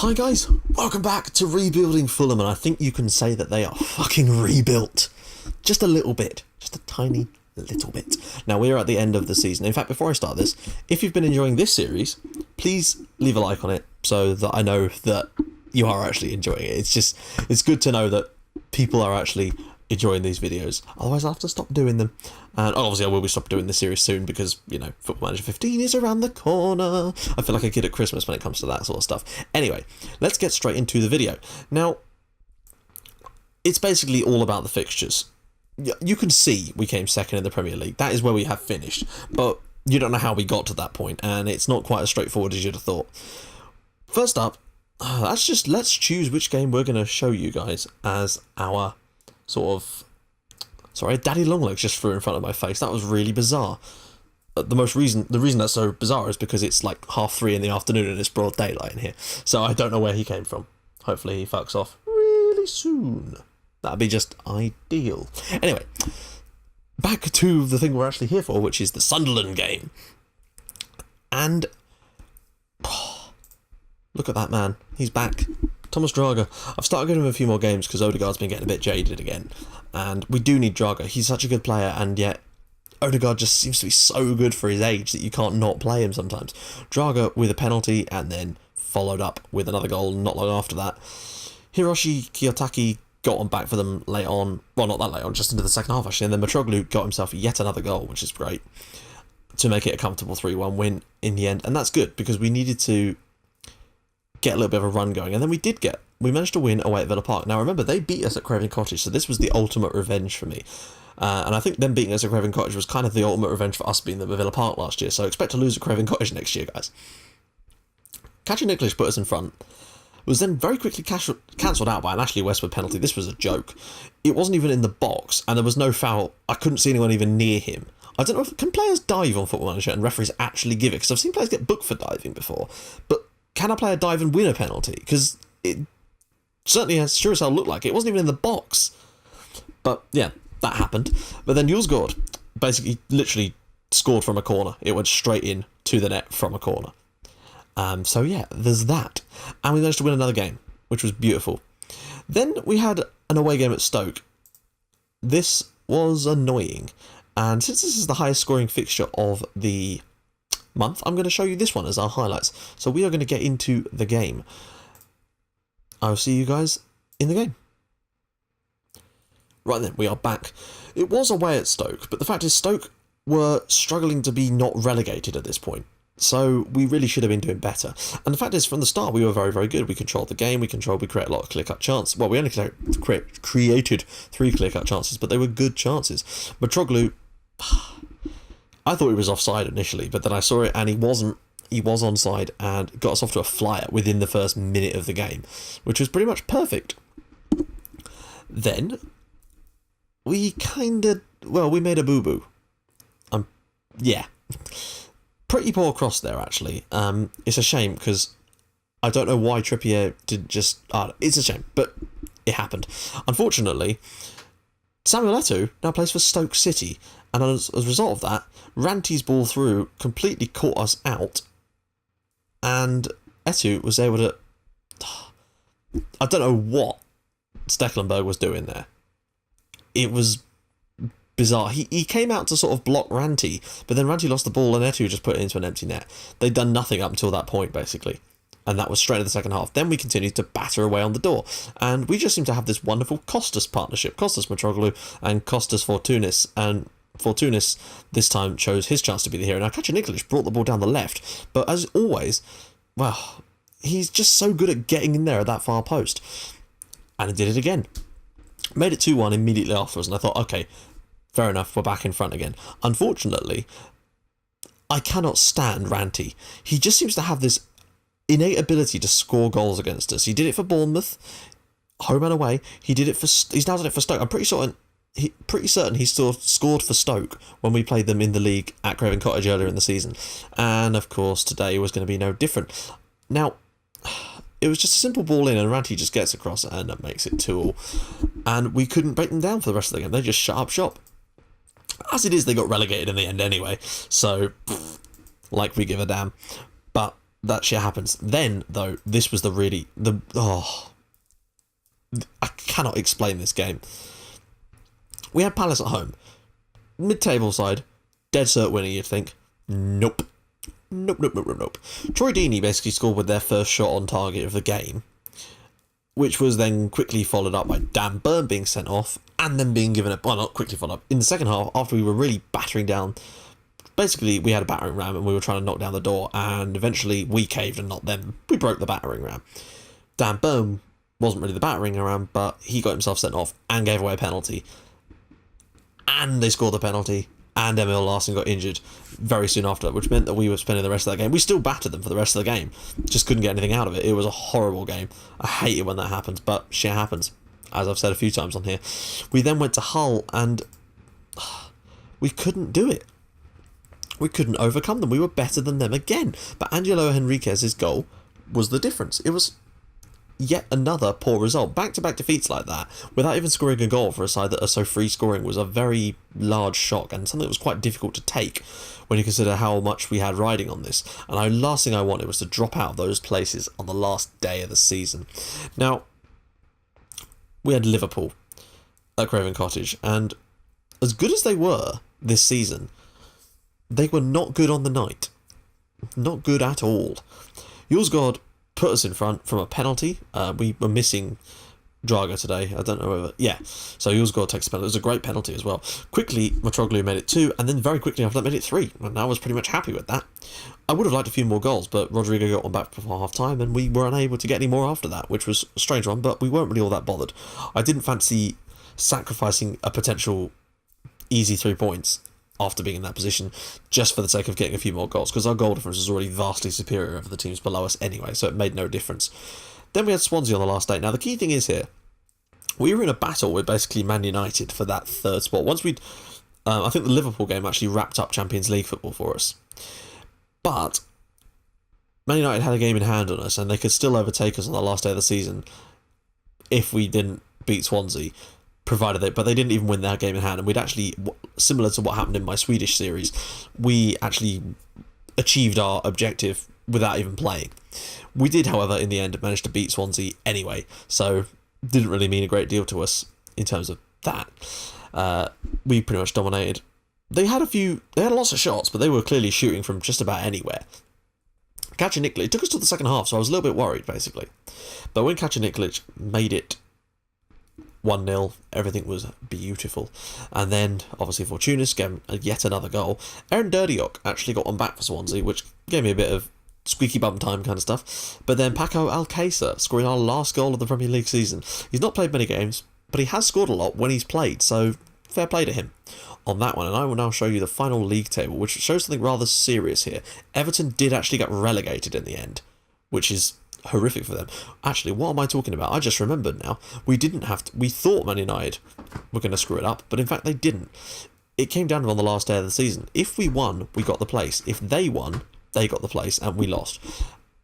Hi guys, welcome back to Rebuilding Fulham, and I think you can say that they are fucking rebuilt. Just a little bit. Just a tiny little bit. Now, we're at the end of the season. In fact, before I start this, if you've been enjoying this series, please leave a like on it so that I know that you are actually enjoying it. It's good to know that people are actually enjoying these videos. Otherwise, I'll have to stop doing them. And obviously, I will be stopping doing this series soon because, you know, Football Manager 15 is around the corner. I feel like a kid at Christmas when it comes to that sort of stuff. Anyway, let's get straight into the video. Now, it's basically all about the fixtures. You can see we came second in the Premier League. That is where we have finished. But you don't know how we got to that point, and it's not quite as straightforward as you'd have thought. First up, let's choose which game we're going to show you guys as our sort of... Sorry, Daddy Longlegs just flew in front of my face. That was really bizarre. The reason that's so bizarre is because it's like 3:30 in the afternoon and it's broad daylight in here. So I don't know where he came from. Hopefully he fucks off really soon. That'd be just ideal. Anyway, back to the thing we're actually here for, which is the Sunderland game. And look at that man. He's back. Thomas Draga. I've started giving him a few more games because Odegaard's been getting a bit jaded again. And we do need Draga. He's such a good player, and yet Odegaard just seems to be so good for his age that you can't not play him sometimes. Draga with a penalty and then followed up with another goal not long after that. Hiroshi Kiyotaki got one back for them late on. Well, not that late on, just into the second half actually. And then Mitroglou got himself yet another goal, which is great, to make it a comfortable 3-1 win in the end. And that's good because we needed to get a little bit of a run going, and then we managed to win away at Villa Park. Now remember, they beat us at Craven Cottage, so this was the ultimate revenge for me, and I think them beating us at Craven Cottage was kind of the ultimate revenge for us being at Villa Park last year, so expect to lose at Craven Cottage next year, guys. Catching Nicholas put us in front, was then very quickly cancelled out by an Ashley Westwood penalty. This was a joke. It wasn't even in the box, and there was no foul. I couldn't see anyone even near him. I don't know can players dive on Football Manager and referees actually give it, because I've seen players get booked for diving before, but can a player dive and win a penalty? Because it certainly has sure as hell looked like it. It wasn't even in the box. But yeah, that happened. But then Yulsgaard basically literally scored from a corner. It went straight in to the net from a corner. So yeah, there's that. And we managed to win another game, which was beautiful. Then we had an away game at Stoke. This was annoying. And since this is the highest scoring fixture of the month, I'm going to show you this one as our highlights. So we are going to get into the game. I'll see you guys in the game. Right then, we are back. It was away at Stoke, but the fact is Stoke were struggling to be not relegated at this point. So we really should have been doing better. And the fact is, from the start, we were very, very good. We controlled the game. We created a lot of clear-cut chances. Well, we only created 3 clear-cut chances, but they were good chances. Mitroglou, I thought he was offside initially, but then I saw it and he wasn't. He was onside and got us off to a flyer within the first minute of the game, which was pretty much perfect. Then we made a boo-boo. Yeah. Pretty poor cross there, actually. It's a shame because I don't know why Trippier did just... it's a shame, but it happened. Unfortunately, Samuel Eto'o now plays for Stoke City, and as a result of that, Ranty's ball through completely caught us out, and Eto'o was able to... I don't know what Stekelenburg was doing there. It was bizarre. He came out to sort of block Ranty, but then Ranty lost the ball and Eto'o just put it into an empty net. They'd done nothing up until that point, basically. And that was straight in the second half. Then we continued to batter away on the door. And we just seem to have this wonderful Costas partnership. Costas Mitroglou and Costas Fortounis. And Fortounis this time chose his chance to be the hero. Now, Kacha Nikolic brought the ball down the left. But as always, well, he's just so good at getting in there at that far post. And he did it again. Made it 2-1 immediately afterwards. And I thought, okay, fair enough, we're back in front again. Unfortunately, I cannot stand Ranty. He just seems to have this innate ability to score goals against us. He did it for Bournemouth, home and away. He's now done it for Stoke. I'm pretty certain he still scored for Stoke when we played them in the league at Craven Cottage earlier in the season. And of course, today was going to be no different. Now, it was just a simple ball in, and Ranty just gets across and makes it 2-2. And we couldn't break them down for the rest of the game. They just shut up shop. As it is, they got relegated in the end anyway. So, like we give a damn. But that shit happens. Then, though, this was I cannot explain this game. We had Palace at home. Mid-table side. Dead cert winner, you'd think. Nope. Nope. Troy Deeney basically scored with their first shot on target of the game, which was then quickly followed up by Dan Burn being sent off, and then being given not quickly followed up. In the second half, after we were really battering down, basically we had a battering ram and we were trying to knock down the door, and eventually we caved and not them. We broke the battering ram. Dan Burn wasn't really the battering ram, but he got himself sent off and gave away a penalty. And they scored the penalty, and Emil Larson got injured very soon after, which meant that we were spending the rest of that game. We still battered them for the rest of the game, just couldn't get anything out of it. It was a horrible game. I hate it when that happens, but shit happens, as I've said a few times on here. We then went to Hull, and we couldn't do it. We couldn't overcome them. We were better than them again. But Angelo Henriquez's goal was the difference. It was yet another poor result. Back-to-back defeats like that, without even scoring a goal for a side that are so free scoring, was a very large shock, and something that was quite difficult to take when you consider how much we had riding on this. And the last thing I wanted was to drop out of those places on the last day of the season. Now, we had Liverpool at Craven Cottage, and as good as they were this season, they were not good on the night. Not good at all. Yulsgaard put us in front from a penalty. We were missing Draga today. I don't know whether... Yeah, so Yulsgaard takes a penalty. It was a great penalty as well. Quickly, Mitroglou made it 2, and then very quickly after that made it 3. And I was pretty much happy with that. I would have liked a few more goals, but Rodrigo got one back before half-time, and we were unable to get any more after that, which was a strange one, but we weren't really all that bothered. I didn't fancy sacrificing a potential easy 3 points after being in that position, just for the sake of getting a few more goals, because our goal difference was already vastly superior over the teams below us anyway, so it made no difference. Then we had Swansea on the last day. Now, the key thing is here, we were in a battle with basically Man United for that third spot. Once we'd... I think the Liverpool game actually wrapped up Champions League football for us. But Man United had a game in hand on us, and they could still overtake us on the last day of the season if we didn't beat Swansea, provided they... But they didn't even win that game in hand, and we'd actually... Similar to what happened in my Swedish series, we actually achieved our objective without even playing. We did, however, in the end, manage to beat Swansea anyway, so didn't really mean a great deal to us in terms of that. We pretty much dominated. They had lots of shots, but they were clearly shooting from just about anywhere. Kaca Nikolic, it took us to the second half, so I was a little bit worried, basically. But when Kaca Nikolic made it 1-0, everything was beautiful. And then, obviously, Fortunis gave yet another goal. Aaron Derdiok actually got one back for Swansea, which gave me a bit of squeaky bum time kind of stuff. But then Paco Alcácer scoring our last goal of the Premier League season. He's not played many games, but he has scored a lot when he's played, so fair play to him on that one. And I will now show you the final league table, which shows something rather serious here. Everton did actually get relegated in the end, which is horrific for them. Actually, what am I talking about? I just remembered now. We thought Man United were going to screw it up, but in fact they didn't. It came down to on the last day of the season. If we won, we got the place. If they won, they got the place, and we lost.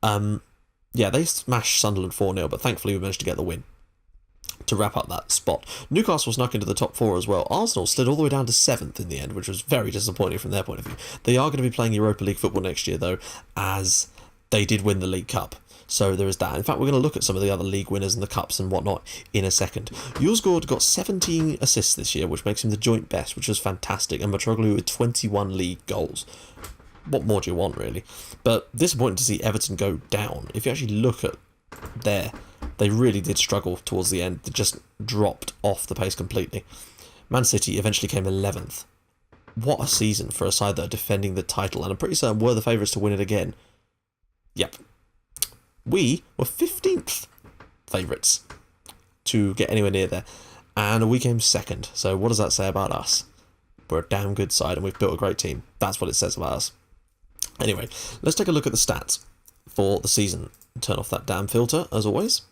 Yeah, they smashed Sunderland 4-0, but thankfully we managed to get the win to wrap up that spot. Newcastle snuck into the top 4 as well. Arsenal slid all the way down to 7th in the end, which was very disappointing from their point of view. They are going to be playing Europa League football next year, though, as they did win the League Cup. So there is that. In fact, we're going to look at some of the other league winners and the cups and whatnot in a second. Yulsgaard got 17 assists this year, which makes him the joint best, which was fantastic. And Mitroglou with 21 league goals. What more do you want, really? But disappointing to see Everton go down. If you actually look at they really did struggle towards the end. They just dropped off the pace completely. Man City eventually came 11th. What a season for a side that are defending the title, and I'm pretty certain were the favourites to win it again. Yep. We were 15th favourites to get anywhere near there, and we came 2nd. So what does that say about us? We're a damn good side, and we've built a great team. That's what it says about us. Anyway, let's take a look at the stats for the season. Turn off that damn filter, as always.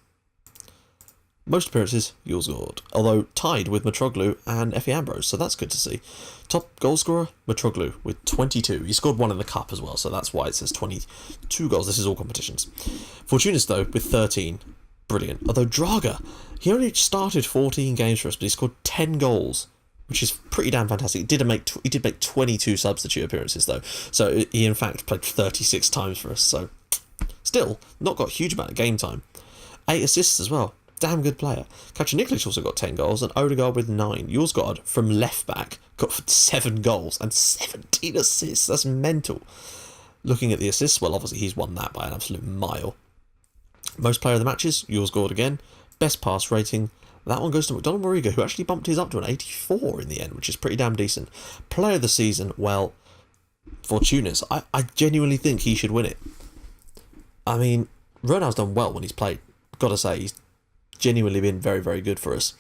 Most appearances, Yulsgaard, although tied with Mitroglou and Effie Ambrose, so that's good to see. Top goal scorer, Mitroglou, with 22. He scored one in the cup as well, so that's why it says 22 goals. This is all competitions. Fortunis, though, with 13. Brilliant. Although Draga, he only started 14 games for us, but he scored 10 goals, which is pretty damn fantastic. He did make 22 substitute appearances, though, so he, in fact, played 36 times for us, so Still, not got a huge amount of game time. 8 assists as well. Damn good player. Nikolic also got 10 goals, and Odegaard with 9. Yorsgaard from left back got 7 goals and 17 assists. That's mental. Looking at the assists, well, obviously he's won that by an absolute mile. Most player of the matches, Yorsgaard again. Best pass rating, that one goes to McDonald Mariga, who actually bumped his up to an 84 in the end, which is pretty damn decent. Player of the season, well, Fortunas. I genuinely think he should win it. I mean, Ronald's done well when he's played. Gotta say, he's genuinely been very, very good for us.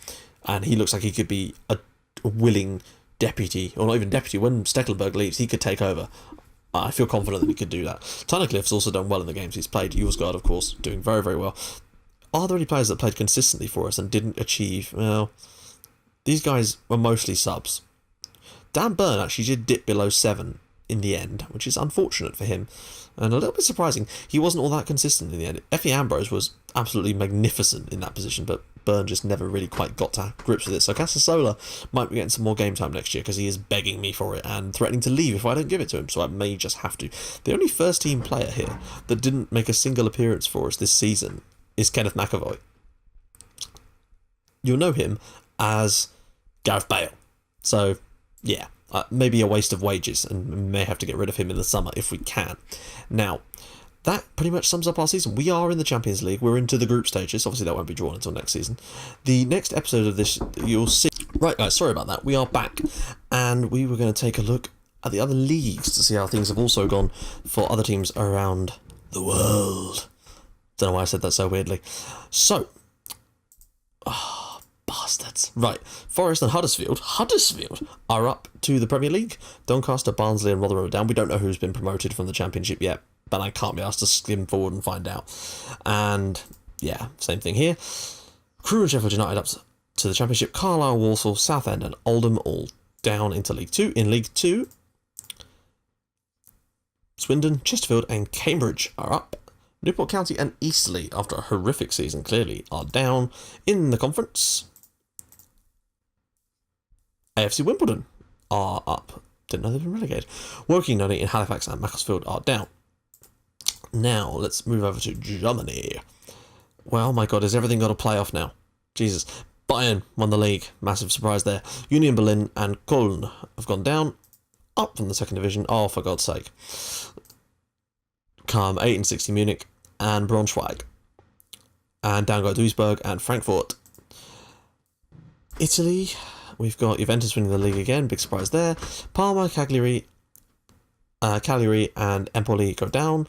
And he looks like he could be a willing deputy, or not even deputy. When Stekelenburg leaves, he could take over. I feel confident that he could do that. Tunnicliffe's also done well in the games he's played. Yorsgaard, of course, doing very, very well. Are there any players that played consistently for us and didn't achieve? Well, these guys were mostly subs. Dan Burn actually did dip below 7 in the end, which is unfortunate for him. And a little bit surprising. He wasn't all that consistent in the end. Effie Ambrose was absolutely magnificent in that position, but Burn just never really quite got to grips with it. So Casasola might be getting some more game time next year because he is begging me for it and threatening to leave if I don't give it to him, so I may just have to. The only first team player here that didn't make a single appearance for us this season is Kenneth McEvoy. You'll know him as Gareth Bale. So, yeah, maybe a waste of wages, and we may have to get rid of him in the summer if we can. Now, that pretty much sums up our season. We are in the Champions League. We're into the group stages. Obviously, that won't be drawn until next season. The next episode of this, you'll see... Right, guys, sorry about that. We are back, and we were going to take a look at the other leagues to see how things have also gone for other teams around the world. Don't know why I said that so weirdly. So... bastards. Right, Forest and Huddersfield are up to the Premier League. Doncaster, Barnsley and Rotherham are down. We don't know who's been promoted from the Championship yet, but I can't be asked to skim forward and find out. And, yeah, same thing here. Crewe and Sheffield United up to the Championship. Carlisle, Walsall, Southend and Oldham all down into League 2. In League 2, Swindon, Chesterfield and Cambridge are up. Newport County and Eastleigh, after a horrific season clearly, are down. In the conference, AFC Wimbledon are up. Didn't know they'd been relegated. Woking Nunny in Halifax and Macclesfield are down. Now, let's move over to Germany. Well, my God, has everything got a playoff now? Jesus. Bayern won the league. Massive surprise there. Union Berlin and Köln have gone down. Up from the second division. Oh, for God's sake. Come 8 and 60 Munich and Braunschweig. And down go Duisburg and Frankfurt. Italy, we've got Juventus winning the league again. Big surprise there. Parma, Cagliari and Empoli go down.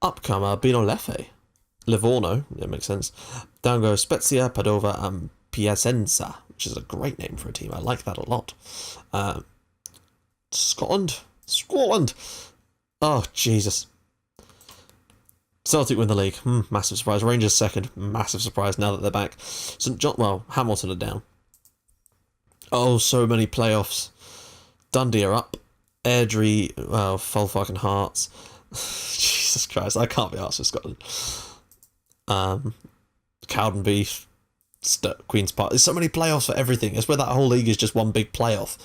Upcomer Bino Livorno, that makes sense. Down go Spezia, Padova and Piacenza, which is a great name for a team. I like that a lot. Scotland. Oh, Jesus. Celtic win the league. Massive surprise. Rangers second. Massive surprise now that they're back. St John. Well, Hamilton are down. Oh, so many playoffs. Dundee are up. Airdrie. Well, full fucking Hearts. Jesus Christ, I can't be arsed with Scotland. Cowdenbeath. Queen's Park. There's so many playoffs for everything. It's where that whole league is just one big playoff.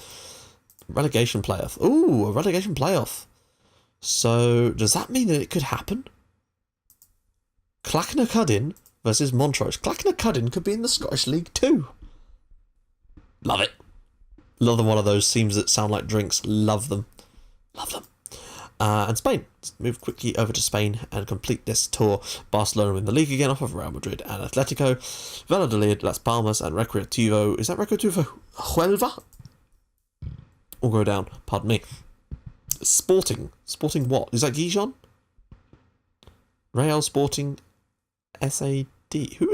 Relegation playoff. Ooh, a relegation playoff. So, does that mean that it could happen? Clachnacudin versus Montrose. Clachnacudin could be in the Scottish League too. Love it. Another one of those teams that sound like drinks. Love them. And Spain. Let's move quickly over to Spain and complete this tour. Barcelona win the league again off of Real Madrid and Atletico. Valladolid, Las Palmas and Recreativo. Is that Recreativo? Huelva? All go down. Pardon me. Sporting. Sporting what? Is that Gijon? Real Sporting SAD. Who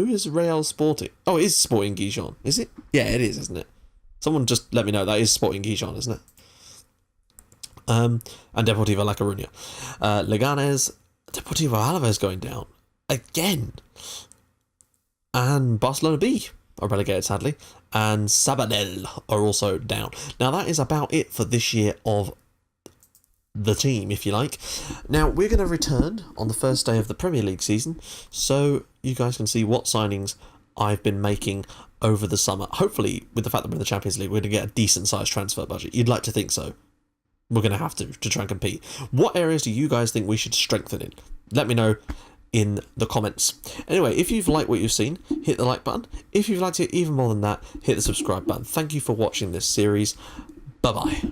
is Real Sporting? Oh, it is Sporting Gijon. Is it? Yeah, it is, isn't it? Someone just let me know. That is Sporting Gijon, isn't it? And Deportivo La Coruña. Leganes. Deportivo Alaves going down. Again. And Barcelona B are relegated, sadly. And Sabadell are also down. Now, that is about it for this year of the team, if you like. Now, we're going to return on the first day of the Premier League season, so you guys can see what signings I've been making over the summer. Hopefully, with the fact that we're in the Champions League, we're going to get a decent-sized transfer budget. You'd like to think so. we're going to have to try and compete. What areas do you guys think we should strengthen in? Let me know in the comments. Anyway, if you've liked what you've seen, hit the like button. If you've liked it even more than that, hit the subscribe button. Thank you for watching this series. Bye-bye.